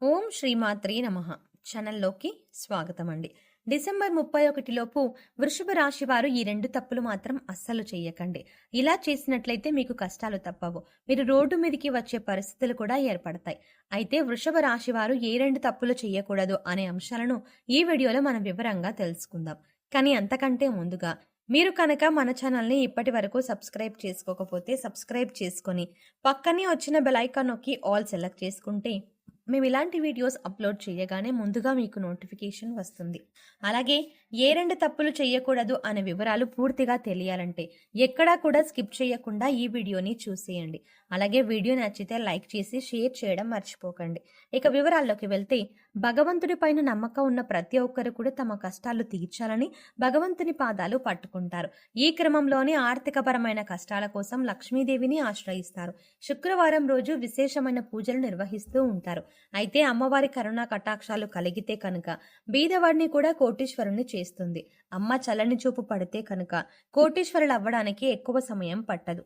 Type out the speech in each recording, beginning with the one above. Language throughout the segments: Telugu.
ఓం శ్రీమాత్రే నమః. ఛానల్లోకి స్వాగతం అండి. డిసెంబర్ 31 లోపు వృషభ రాశి వారు ఈ 2 తప్పులు మాత్రం అస్సలు చెయ్యకండి. ఇలా చేసినట్లయితే మీకు కష్టాలు తప్పవు. మీరు రోడ్డు మీదకి వచ్చే పరిస్థితులు కూడా ఏర్పడతాయి. అయితే వృషభ రాశి వారు ఏ 2 తప్పులు చేయకూడదు అనే అంశాలను ఈ వీడియోలో మనం వివరంగా తెలుసుకుందాం. కానీ అంతకంటే ముందుగా మీరు కనుక మన ఛానల్ని ఇప్పటి వరకు సబ్స్క్రైబ్ చేసుకోకపోతే సబ్స్క్రైబ్ చేసుకొని పక్కనే వచ్చిన బెల్ ఐకాన్ నొక్కి ఆల్ సెలెక్ట్ చేసుకుంటే మేము ఇలాంటి వీడియోస్ అప్లోడ్ చేయగానే ముందుగా మీకు నోటిఫికేషన్ వస్తుంది. అలాగే ఏ 2 తప్పులు చేయకూడదు అనే వివరాలు పూర్తిగా తెలియాలంటే ఎక్కడా కూడా స్కిప్ చేయకుండా ఈ వీడియోని చూసేయండి. అలాగే వీడియో నచ్చితే లైక్ చేసి షేర్ చేయడం మర్చిపోకండి. ఇక వివరాల్లోకి వెళ్తే భగవంతుడి పైన నమ్మకం ఉన్న ప్రతి ఒక్కరు కూడా తమ కష్టాలు తీర్చాలని భగవంతుని పాదాలు పట్టుకుంటారు. ఈ క్రమంలోనే ఆర్థికపరమైన కష్టాల కోసం లక్ష్మీదేవిని ఆశ్రయిస్తారు. శుక్రవారం రోజు విశేషమైన పూజలు నిర్వహిస్తూ ఉంటారు. అయితే అమ్మవారి కరుణా కటాక్షాలు కలిగితే కనుక బీదవాడిని కూడా కోటీశ్వరుని చేస్తుంది. అమ్మ చల్లని చూపు పడితే కనుక కోటీశ్వరులు అవ్వడానికి ఎక్కువ సమయం పట్టదు.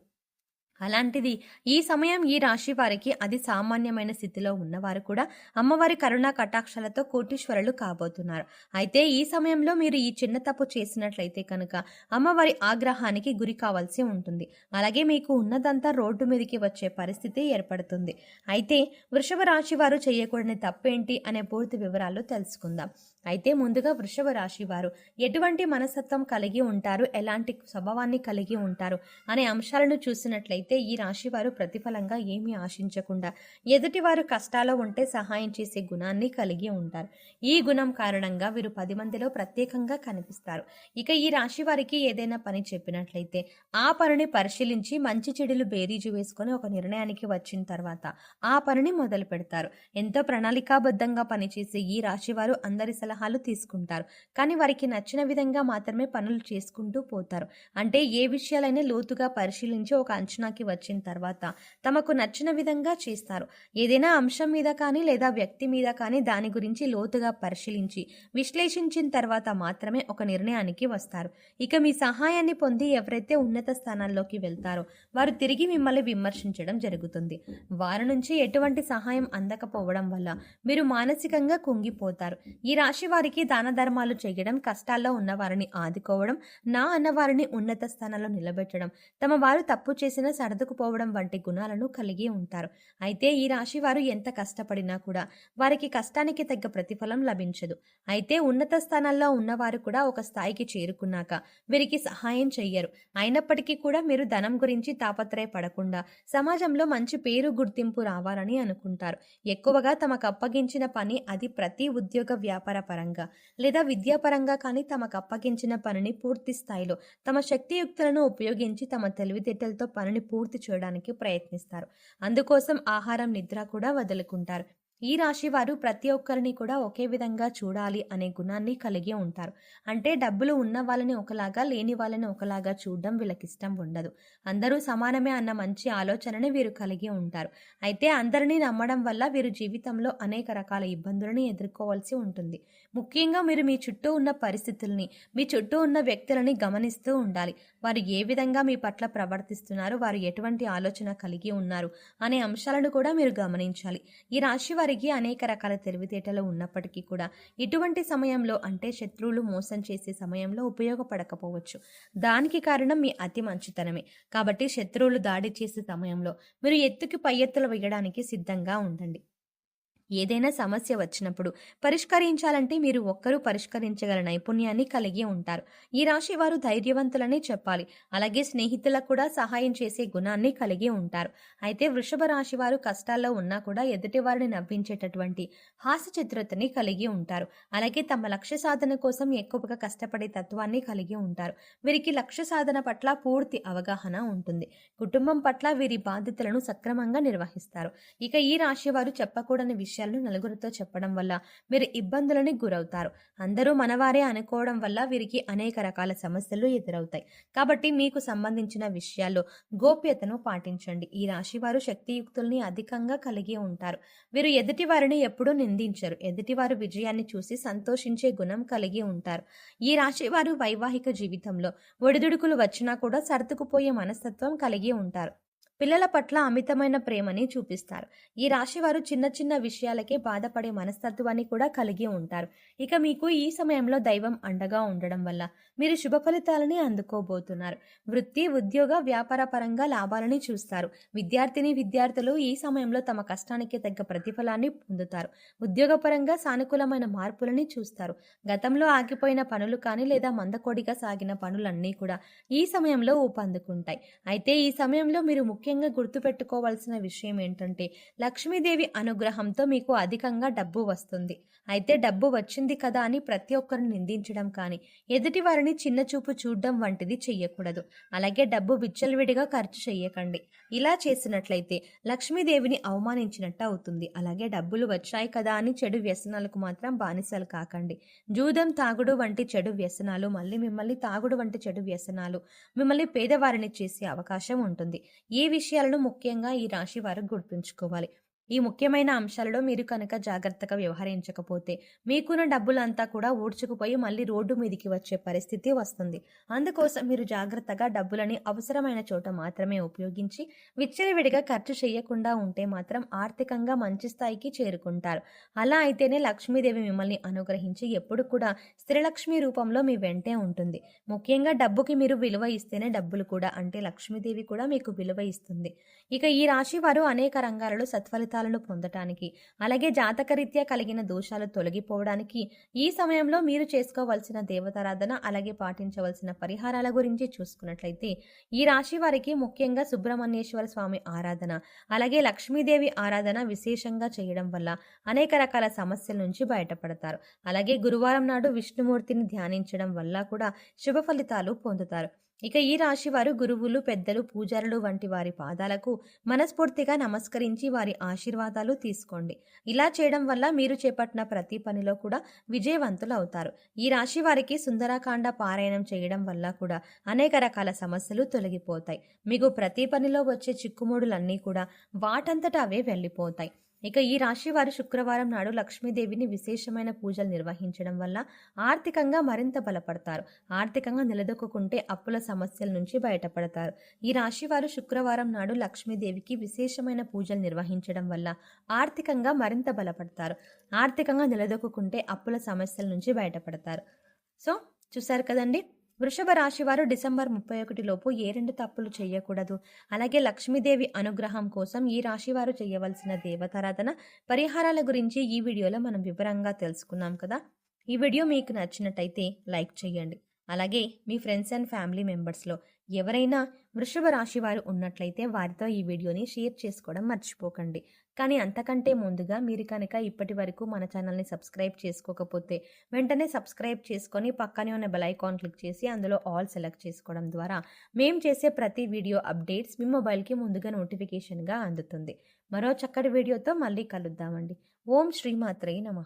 అలాంటిది ఈ సమయం ఈ రాశి వారికి అది సామాన్యమైన స్థితిలో ఉన్నవారు కూడా అమ్మవారి కరుణా కటాక్షాలతో కోటీశ్వరులు కాబోతున్నారు. అయితే ఈ సమయంలో మీరు ఈ చిన్న తప్పు చేసినట్లయితే కనుక అమ్మవారి ఆగ్రహానికి గురి కావాల్సి ఉంటుంది. అలాగే మీకు ఉన్నదంతా రోడ్డు మీదకి వచ్చే పరిస్థితి ఏర్పడుతుంది. అయితే వృషభ రాశి వారు చేయకూడని తప్పేంటి అనే పూర్తి వివరాలు తెలుసుకుందాం. అయితే ముందుగా వృషభ రాశి వారు ఎటువంటి మనస్తత్వం కలిగి ఉంటారు, ఎలాంటి స్వభావాన్ని కలిగి ఉంటారు అనే అంశాలను చూసినట్లయితే ఈ రాశి వారు ప్రతిఫలంగా ఏమీ ఆశించకుండా ఎదుటివారు కష్టాల్లో ఉంటే సహాయం చేసే గుణాన్ని కలిగి ఉంటారు. ఈ గుణం కారణంగా వీరు 10 మందిలో ప్రత్యేకంగా కనిపిస్తారు. ఇక ఈ రాశి వారికి ఏదైనా పని చెప్పినట్లయితే ఆ పనిని పరిశీలించి మంచి చెడులు బేరీజు వేసుకొని ఒక నిర్ణయానికి వచ్చిన తర్వాత ఆ పనిని మొదలు పెడతారు. ఎంతో ప్రణాళికాబద్ధంగా పనిచేసే ఈ రాశి వారు అందరి సలహాలు తీసుకుంటారు. కానీ వారికి నచ్చిన విధంగా మాత్రమే పనులు చేసుకుంటూ పోతారు. అంటే ఏ విషయాలైనా లోతుగా పరిశీలించి ఒక అంచనాకి వచ్చిన తర్వాత తమకు నచ్చిన విధంగా చేస్తారు. ఏదైనా అంశం మీద కానీ లేదా వ్యక్తి మీద కానీ దాని గురించి లోతుగా పరిశీలించి విశ్లేషించిన తర్వాత మాత్రమే ఒక నిర్ణయానికి వస్తారు. ఇక మీ సహాయాన్ని పొంది ఎవరైతే ఉన్నత స్థానాల్లోకి వెళ్తారో వారు తిరిగి మిమ్మల్ని విమర్శించడం జరుగుతుంది. వారి నుంచి ఎటువంటి సహాయం అందకపోవడం వల్ల మీరు మానసికంగా కుంగిపోతారు. ఈ రాశి వారికి దాన ధర్మాలు చేయడం, కష్టాల్లో ఉన్న వారిని ఆదుకోవడం, నా అన్నవారిని ఉన్నత స్థానంలో నిలబెట్టడం, తమ వారు తప్పు చేసిన సర్దుకుపోవడం వంటి గుణాలను కలిగి ఉంటారు. అయితే ఈ రాశి వారు ఎంత కష్టపడినా కూడా వారికి కష్టానికి తగ్గ ప్రతిఫలం లభించదు. అయితే ఉన్నత స్థానాల్లో ఉన్నవారు కూడా ఒక స్థాయికి చేరుకున్నాక వీరికి సహాయం చెయ్యరు. అయినప్పటికీ కూడా మీరు ధనం గురించి తాపత్రయపడకుండా సమాజంలో మంచి పేరు గుర్తింపు రావాలని అనుకుంటారు. ఎక్కువగా తమకు అప్పగించిన పని అది ప్రతి ఉద్యోగ వ్యాపార పరంగా లేదా విద్యాపరంగా కానీ తమకు అప్పగించిన పనిని పూర్తి స్థాయిలో తమ శక్తియుక్తులను ఉపయోగించి తమ తెలివితేటలతో పనిని పూర్తి చేయడానికి ప్రయత్నిస్తారు. అందుకోసం ఆహారం, నిద్ర కూడా వదులుకుంటారు. ఈ రాశి వారు ప్రతి ఒక్కరిని కూడా ఒకే విధంగా చూడాలి అనే గుణాన్ని కలిగి ఉంటారు. అంటే డబ్బులు ఉన్న వాళ్ళని ఒకలాగా, లేని వాళ్ళని ఒకలాగా చూడడం వీళ్ళకి ఇష్టం ఉండదు. అందరూ సమానమే అన్న మంచి ఆలోచనని వీరు కలిగి ఉంటారు. అయితే అందరినీ నమ్మడం వల్ల వీరు జీవితంలో అనేక రకాల ఇబ్బందులను ఎదుర్కోవాల్సి ఉంటుంది. ముఖ్యంగా మీరు మీ చుట్టూ ఉన్న పరిస్థితుల్ని, మీ చుట్టూ ఉన్న వ్యక్తులని గమనిస్తూ ఉండాలి. వారు ఏ విధంగా మీ పట్ల ప్రవర్తిస్తున్నారు, వారు ఎటువంటి ఆలోచన కలిగి ఉన్నారు అనే అంశాలను కూడా మీరు గమనించాలి. ఈ రాశి వారికి అనేక రకాల తెలివితేటలు ఉన్నప్పటికీ కూడా ఇటువంటి సమయంలో అంటే శత్రువులు మోసం చేసే సమయంలో ఉపయోగపడకపోవచ్చు. దానికి కారణం మీ అతి మంచితనమే. కాబట్టి శత్రువులు దాడి చేసే సమయంలో మీరు ఎత్తుకి పై ఎత్తులు వేయడానికి సిద్ధంగా ఉండండి. ఏదైనా సమస్య వచ్చినప్పుడు పరిష్కరించాలంటే మీరు ఒక్కరూ పరిష్కరించగల నైపుణ్యాన్ని కలిగి ఉంటారు. ఈ రాశి వారు ధైర్యవంతులని చెప్పాలి. అలాగే స్నేహితులకు కూడా సహాయం చేసే గుణాన్ని కలిగి ఉంటారు. అయితే వృషభ రాశి వారు కష్టాల్లో ఉన్నా కూడా ఎదుటి వారిని నవ్వించేటటువంటి హాస్యచిత్రతని కలిగి ఉంటారు. అలాగే తమ లక్ష్య సాధన కోసం ఎక్కువగా కష్టపడే తత్వాన్ని కలిగి ఉంటారు. వీరికి లక్ష్య సాధన పట్ల పూర్తి అవగాహన ఉంటుంది. కుటుంబం పట్ల వీరి బాధ్యతలను సక్రమంగా నిర్వహిస్తారు. ఇక ఈ రాశి వారు చెప్పకూడని విషయాలను నలుగురితో చెప్పడం వల్ల మీరు ఇబ్బందులని గురవుతారు. అందరూ మనవారే అనుకోవడం వల్ల వీరికి అనేక రకాల సమస్యలు ఎదురవుతాయి. కాబట్టి మీకు సంబంధించిన విషయాల్లో గోప్యతను పాటించండి. ఈ రాశి వారు శక్తియుక్తుల్ని అధికంగా కలిగి ఉంటారు. వీరు ఎదుటి వారిని ఎప్పుడూ నిందించరు. ఎదుటివారు విజయాన్ని చూసి సంతోషించే గుణం కలిగి ఉంటారు. ఈ రాశి వారు వైవాహిక జీవితంలో ఒడిదుడుకులు వచ్చినా కూడా సర్దుకుపోయే మనస్తత్వం కలిగి ఉంటారు. పిల్లల పట్ల అమితమైన ప్రేమని చూపిస్తారు. ఈ రాశి వారు చిన్న చిన్న విషయాలకే బాధపడే మనస్తత్వాన్ని కూడా కలిగి ఉంటారు. ఇక మీకు ఈ సమయంలో దైవం అండగా ఉండడం వల్ల మీరు శుభ ఫలితాలని అందుకోబోతున్నారు. వృత్తి, ఉద్యోగ, వ్యాపార పరంగా లాభాలని చూస్తారు. విద్యార్థులు ఈ సమయంలో తమ కష్టానికి తగ్గ ప్రతిఫలాన్ని పొందుతారు. ఉద్యోగపరంగా సానుకూలమైన మార్పులని చూస్తారు. గతంలో ఆగిపోయిన పనులు కానీ లేదా మందకొడిగా సాగిన పనులన్నీ కూడా ఈ సమయంలో ఊపందుకుంటాయి. అయితే ఈ సమయంలో మీరు ముఖ్యంగా గుర్తుపెట్టుకోవాల్సిన విషయం ఏంటంటే లక్ష్మీదేవి అనుగ్రహంతో మీకు అధికంగా డబ్బు వస్తుంది. అయితే డబ్బు వచ్చింది కదా అని ప్రతి ఒక్కరిని నిందించడం కానీ ఎదుటి వారిని చిన్న చూపు చూడడం వంటిది చెయ్యకూడదు. అలాగే డబ్బు విచ్చలవిడిగా ఖర్చు చెయ్యకండి. ఇలా చేసినట్లయితే లక్ష్మీదేవిని అవమానించినట్టు అవుతుంది. అలాగే డబ్బులు వచ్చాయి కదా అని చెడు వ్యసనాలకు మాత్రం బానిసలు కాకండి. జూదం, తాగుడు వంటి చెడు వ్యసనాలు మిమ్మల్ని తాగుడు వంటి చెడు వ్యసనాలు మిమ్మల్ని పేదవారిని చేసే అవకాశం ఉంటుంది. ఈ విషయాలను ముఖ్యంగా ఈ రాశి వారు గుర్తుంచుకోవాలి. ఈ ముఖ్యమైన అంశాలలో మీరు కనుక జాగ్రత్తగా వ్యవహరించకపోతే మీకున్న డబ్బులంతా కూడా ఊడ్చుకుపోయి మళ్ళీ రోడ్డు మీదికి వచ్చే పరిస్థితి వస్తుంది. అందుకోసం మీరు జాగ్రత్తగా డబ్బులని అవసరమైన చోట మాత్రమే ఉపయోగించి విచ్చలవిడిగా ఖర్చు చేయకుండా ఉంటే మాత్రం ఆర్థికంగా మంచి స్థాయికి చేరుకుంటారు. అలా అయితేనే లక్ష్మీదేవి మిమ్మల్ని అనుగ్రహించి ఎప్పుడు కూడా స్థిరలక్ష్మి రూపంలో మీ వెంటే ఉంటుంది. ముఖ్యంగా డబ్బుకి మీరు విలువ ఇస్తేనే డబ్బులు కూడా అంటే లక్ష్మీదేవి కూడా మీకు విలువ ఇస్తుంది. ఇక ఈ రాశి వారు అనేక రంగాలలో సత్ఫలితాలను పొందటానికి అలాగే జాతకరీత్యా కలిగిన దోషాలు తొలగిపోవడానికి ఈ సమయంలో మీరు చేసుకోవాల్సిన దేవతారాధన అలాగే పాటించవలసిన పరిహారాల గురించి చూసుకున్నట్లయితే ఈ రాశి వారికి ముఖ్యంగా సుబ్రహ్మణ్యేశ్వర స్వామి ఆరాధన అలాగే లక్ష్మీదేవి ఆరాధన విశేషంగా చేయడం వల్ల అనేక రకాల సమస్యల నుంచి బయటపడతారు. అలాగే గురువారం నాడు విష్ణుమూర్తిని ధ్యానించడం వల్ల కూడా శుభ ఫలితాలు పొందుతారు. ఇక ఈ రాశి వారు గురువులు, పెద్దలు, పూజారులు వంటి వారి పాదాలకు మనస్ఫూర్తిగా నమస్కరించి వారి ఆశీర్వాదాలు తీసుకోండి. ఇలా చేయడం వల్ల మీరు చేపట్టిన ప్రతి పనిలో కూడా విజయవంతులు అవుతారు. ఈ రాశి వారికి సుందరకాండ పారాయణం చేయడం వల్ల కూడా అనేక రకాల సమస్యలు తొలగిపోతాయి. మీకు ప్రతి పనిలో వచ్చే చిక్కుముడులన్నీ కూడా వాటంతట అవే వెళ్ళిపోతాయి. ఇక ఈ రాశి వారు శుక్రవారం నాడు లక్ష్మీదేవిని విశేషమైన పూజలు నిర్వహించడం వల్ల ఆర్థికంగా మరింత బలపడతారు. ఆర్థికంగా నిలదొక్కుంటే అప్పుల సమస్యల నుంచి బయటపడతారు. ఈ రాశి వారు శుక్రవారం నాడు లక్ష్మీదేవికి విశేషమైన పూజలు నిర్వహించడం వల్ల ఆర్థికంగా మరింత బలపడతారు. ఆర్థికంగా నిలదొక్కుంటే అప్పుల సమస్యల నుంచి బయటపడతారు. సో చూసారు కదండి, వృషభ రాశి వారు డిసెంబర్ 31 లోపు ఏ 2 తప్పులు చేయకూడదు. అలాగే లక్ష్మీదేవి అనుగ్రహం కోసం ఈ రాశి వారు చేయవలసిన దేవతారాధన పరిహారాల గురించి ఈ వీడియోలో మనం వివరంగా తెలుసుకున్నాం కదా. ఈ వీడియో మీకు నచ్చినట్టయితే లైక్ చేయండి. అలాగే మీ ఫ్రెండ్స్ అండ్ ఫ్యామిలీ మెంబర్స్లో ఎవరైనా వృషభ రాశి వారు ఉన్నట్లయితే వారితో ఈ వీడియోని షేర్ చేసుకోవడం మర్చిపోకండి. కానీ అంతకంటే ముందుగా మీరు కనుక ఇప్పటి వరకు మన ఛానల్ని సబ్స్క్రైబ్ చేసుకోకపోతే వెంటనే సబ్స్క్రైబ్ చేసుకొని పక్కనే ఉన్న బెల్ ఐకాన్ క్లిక్ చేసి అందులో ఆల్ సెలెక్ట్ చేసుకోవడం ద్వారా మేము చేసే ప్రతి వీడియో అప్డేట్స్ మీ మొబైల్కి ముందుగా నోటిఫికేషన్గా అందుతుంది. మరో చక్కటి వీడియోతో మళ్ళీ కలుద్దామండి. ఓం శ్రీమాత్రే నమః.